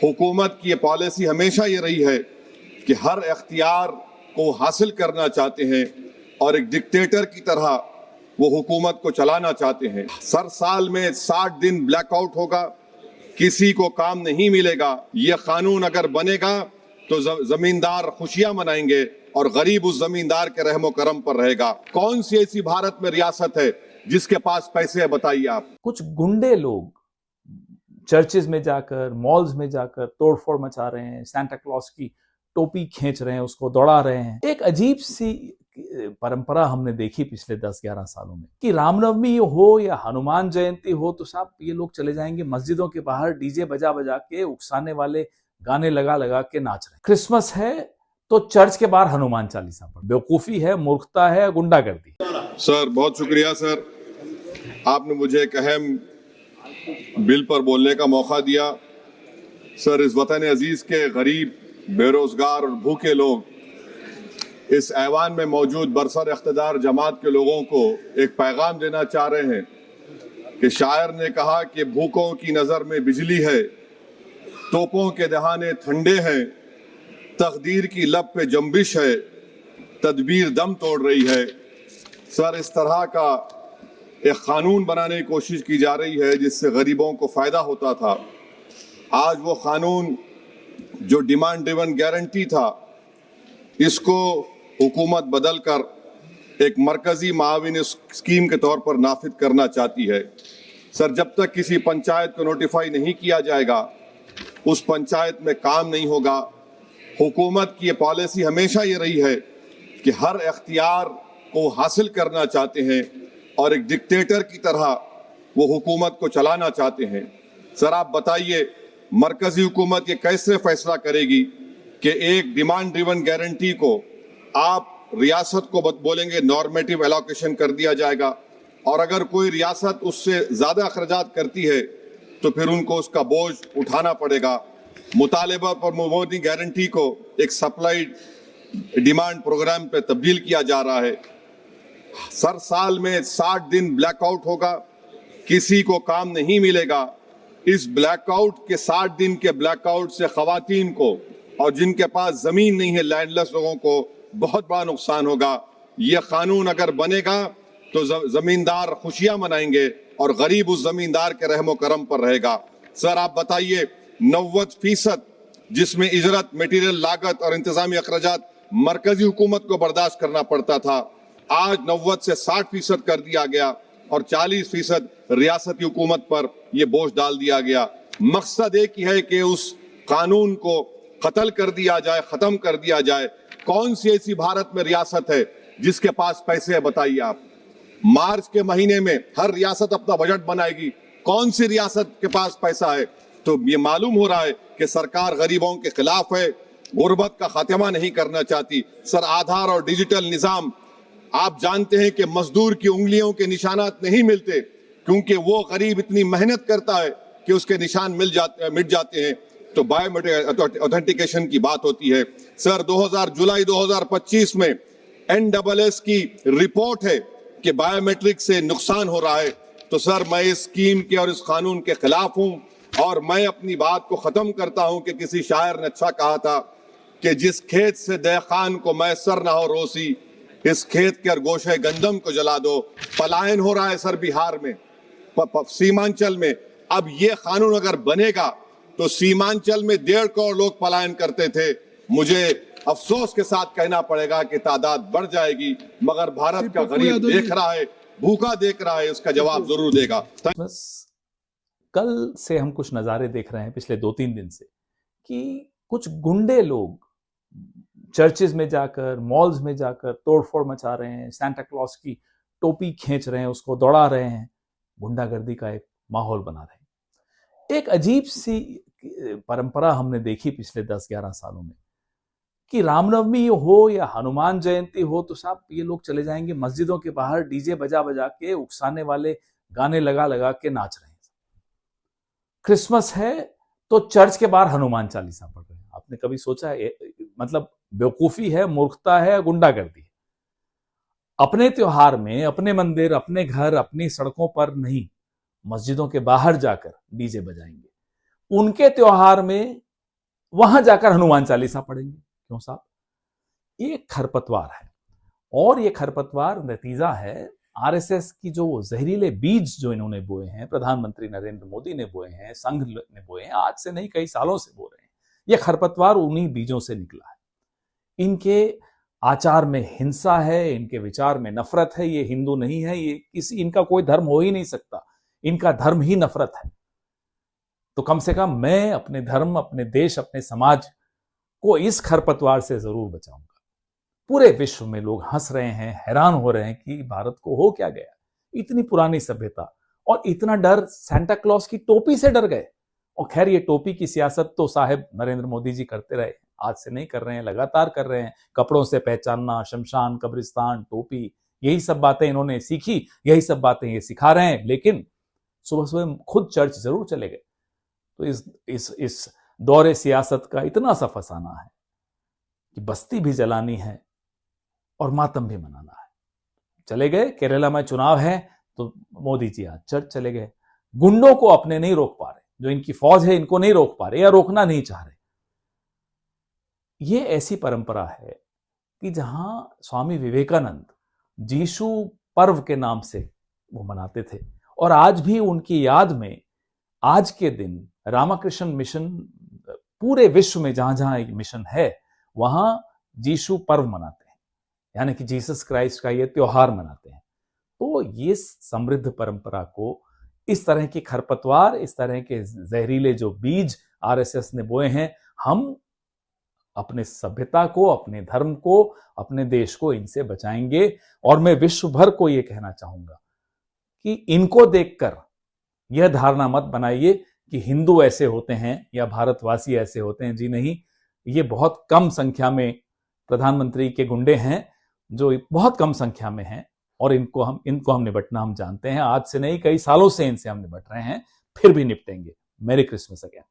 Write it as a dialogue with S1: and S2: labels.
S1: हुकूमत की ये पॉलिसी हमेशा ये रही है कि हर इख्तियार को हासिल करना चाहते हैं और एक डिक्टेटर की तरह वो हुकूमत को चलाना चाहते हैं। साल में 60 दिन ब्लैकआउट होगा, किसी को काम नहीं मिलेगा। ये कानून अगर बनेगा तो जमींदार खुशियां मनाएंगे और गरीब उस जमींदार के रहमो करम पर रहेगा। कौन सी ऐसी भारत में रियासत है जिसके पास पैसे है, बताइए आप।
S2: कुछ गुंडे लोग चर्चेज में जाकर, मॉल्स में जाकर तोड़फोड़ मचा रहे हैं, सांता क्लॉज की टोपी खींच रहे हैं, उसको दौड़ा रहे हैं। एक अजीब सी परंपरा हमने देखी पिछले 10-11 सालों में कि रामनवमी हो या हनुमान जयंती हो तो साहब ये लोग चले जाएंगे मस्जिदों के बाहर डीजे बजा बजा के, उकसाने वाले गाने लगा लगा के नाच रहे हैं। क्रिसमस है तो चर्च के बाहर हनुमान चालीसा पढ़। बेवकूफी है, मूर्खता है, गुंडागर्दी।
S1: सर बहुत शुक्रिया सर, आपने मुझे एक अहम बिल पर बोलने का मौका दिया। सर, इस वतन अजीज के गरीब, बेरोजगार और भूखे लोग इस ऐवान में मौजूद बरसर इख्तिदार जमात के लोगों को एक पैगाम देना चाह रहे हैं कि शायर ने कहा कि भूखों की नजर में बिजली है, तोपों के दहाने ठंडे हैं, तकदीर की लब पे जंबिश है, तदबीर दम तोड़ रही है। सर, इस तरह का एक कानून बनाने की कोशिश की जा रही है जिससे गरीबों को फायदा होता था। आज वो कानून जो डिमांड ड्रिवन गारंटी था, इसको हुकूमत बदल कर एक मरकजी माविन स्कीम के तौर पर नाफिज करना चाहती है। सर, जब तक किसी पंचायत को नोटिफाई नहीं किया जाएगा उस पंचायत में काम नहीं होगा। हुकूमत की ये पॉलिसी हमेशा ये रही है कि हर इख्तियार को हासिल करना चाहते हैं और एक डिक्टेटर की तरह वो हुकूमत को चलाना चाहते हैं। सर, आप बताइए मरकजी हुकूमत ये कैसे फैसला करेगी कि एक डिमांड ड्रिवन गारंटी को आप रियासत को बोलेंगे नॉर्मेटिव एलोकेशन कर दिया जाएगा, और अगर कोई रियासत उससे ज्यादा अखराजात करती है तो फिर उनको उसका बोझ उठाना पड़ेगा। मुतालिबा पर मोदी गारंटी को एक सप्लाइड डिमांड प्रोग्राम पे तब्दील किया जा रहा है। सर, साल में 60 दिन ब्लैकआउट होगा, किसी को काम नहीं मिलेगा। इस ब्लैकआउट के 60 दिन के ब्लैकआउट से खवातीन को और जिनके पास जमीन नहीं है, लैंडलेस लोगों को बहुत बड़ा नुकसान होगा। ये कानून अगर बनेगा तो जमींदार खुशियां मनाएंगे और गरीब उस जमींदार के रहमो करम पर रहेगा। सर, आप बताइए 90% जिसमें इजरत, मटेरियल लागत और इंतजामी अखराजात मरकजी हुकूमत को बर्दाश्त करना पड़ता था, आज 90 से 60% कर दिया गया और 40% रियासती हुकूमत पर यह बोझ डाल दिया गया। मकसद एक ही है कि उस कानून को कत्ल कर दिया जाए, खत्म कर दिया जाए। कौन सी ऐसी भारत में रियासत है जिसके पास पैसे है, बताइए आप। मार्च के महीने में हर रियासत अपना बजट बनाएगी, कौन सी रियासत के पास पैसा है? तो ये मालूम हो रहा है कि सरकार गरीबों के खिलाफ है, गुर्बत का खात्मा नहीं करना चाहती। सर, आधार और डिजिटल निजाम, आप जानते हैं कि मजदूर की उंगलियों के निशानात नहीं मिलते क्योंकि वो गरीब इतनी मेहनत करता है कि उसके निशान मिट जाते हैं। तो बायोमेट्रिक ऑथेंटिकेशन की बात होती है। सर, जुलाई 2025 में NSS की रिपोर्ट है कि बायोमेट्रिक से नुकसान हो रहा है। तो सर, मैं इस स्कीम के और इस कानून के खिलाफ हूं और मैं अपनी बात को खत्म करता हूं कि किसी शायर ने अच्छा कहा था कि जिस खेत से देखान को मैसर ना हो रोसी, इस खेत के गोशे गंदम को जला दो। पलायन हो रहा है सर बिहार में, सीमांचल में। अब ये कानून अगर बनेगा तो सीमांचल में 1.5 करोड़ लोग पलायन करते थे। मुझे अफसोस के साथ कहना पड़ेगा कि तादाद बढ़ जाएगी, मगर भारत का गरीब देख रहा है, भूखा देख रहा है, उसका जवाब जरूर देगा।
S2: बस कल से हम कुछ नजारे देख रहे हैं पिछले 2-3 दिन से कि कुछ गुंडे लोग चर्चेज में जाकर, मॉल्स में जाकर तोड़फोड़ मचा रहे हैं, सांता क्लॉज की टोपी खींच रहे हैं, उसको दौड़ा रहे हैं, गुंडागर्दी का एक माहौल बना रहे हैं। एक अजीब सी परंपरा हमने देखी पिछले 10-11 सालों में कि रामनवमी हो या हनुमान जयंती हो तो साहब ये लोग चले जाएंगे मस्जिदों के बाहर डीजे बजा बजा के, उकसाने वाले गाने लगा लगा के नाच रहे हैं। क्रिसमस है तो चर्च के बाहर हनुमान चालीसा पढ़ रहे हैं। आपने कभी सोचा है? मतलब बेवकूफी है, मूर्खता है, गुंडागर्दी है। अपने त्योहार में अपने मंदिर, अपने घर, अपनी सड़कों पर नहीं, मस्जिदों के बाहर जाकर डीजे बजाएंगे। उनके त्योहार में वहां जाकर हनुमान चालीसा पढ़ेंगे। क्यों साहब? ये खरपतवार है, और ये खरपतवार नतीजा है आरएसएस की जो जहरीले बीज जो इन्होंने बोए हैं, प्रधानमंत्री नरेंद्र मोदी ने बोए हैं, संघ ने बोए हैं, आज से नहीं कई सालों से बो रहे हैं। ये खरपतवार उन्हीं बीजों से निकला है। इनके आचार में हिंसा है, इनके विचार में नफरत है। ये हिंदू नहीं है, ये किसी इनका कोई धर्म हो ही नहीं सकता, इनका धर्म ही नफरत है। तो कम से कम मैं अपने धर्म, अपने देश, अपने समाज को इस खरपतवार से जरूर बचाऊंगा। पूरे विश्व में लोग हंस रहे हैं, हैरान हो रहे हैं कि भारत को हो क्या गया, इतनी पुरानी सभ्यता, और इतना डर सैंटा क्लॉज की टोपी से डर गए। और खैर ये टोपी की सियासत तो साहब नरेंद्र मोदी जी करते रहे, आज से नहीं कर रहे हैं, लगातार कर रहे हैं। कपड़ों से पहचानना, शमशान, कब्रिस्तान, टोपी, यही सब बातें इन्होंने सीखी, यही सब बातें ये सिखा रहे हैं। लेकिन सुबह सुबह खुद चर्च जरूर चले गए। तो इस दौरे सियासत का इतना सा फसाना है कि बस्ती भी जलानी है और मातम भी मनाना है। चले गए, केरला में चुनाव है तो मोदी जी आज चर्च चले गए। गुंडों को अपने नहीं रोक पा रहे, जो इनकी फौज है इनको नहीं रोक पा रहे या रोकना नहीं चाह रहे। ये ऐसी परंपरा है कि जहां स्वामी विवेकानंद जीशु पर्व के नाम से वो मनाते थे, और आज भी उनकी याद में आज के दिन रामकृष्ण मिशन पूरे विश्व में जहां जहां एक मिशन है वहां जीशु पर्व मनाते हैं, यानी कि जीसस क्राइस्ट का ये त्योहार मनाते हैं। तो ये समृद्ध परंपरा को इस तरह की खरपतवार, इस तरह के जहरीले जो बीज आरएसएस ने बोए हैं, हम अपने सभ्यता को, अपने धर्म को, अपने देश को इनसे बचाएंगे। और मैं विश्व भर को यह कहना चाहूंगा कि इनको देखकर यह धारणा मत बनाइए कि हिंदू ऐसे होते हैं या भारतवासी ऐसे होते हैं। जी नहीं, ये बहुत कम संख्या में प्रधानमंत्री के गुंडे हैं, जो बहुत कम संख्या में हैं, और इनको हम निपटना हम जानते हैं। आज से नहीं कई सालों से इनसे हम निपट रहे हैं, फिर भी निपटेंगे। मेरी क्रिसमस अगेन।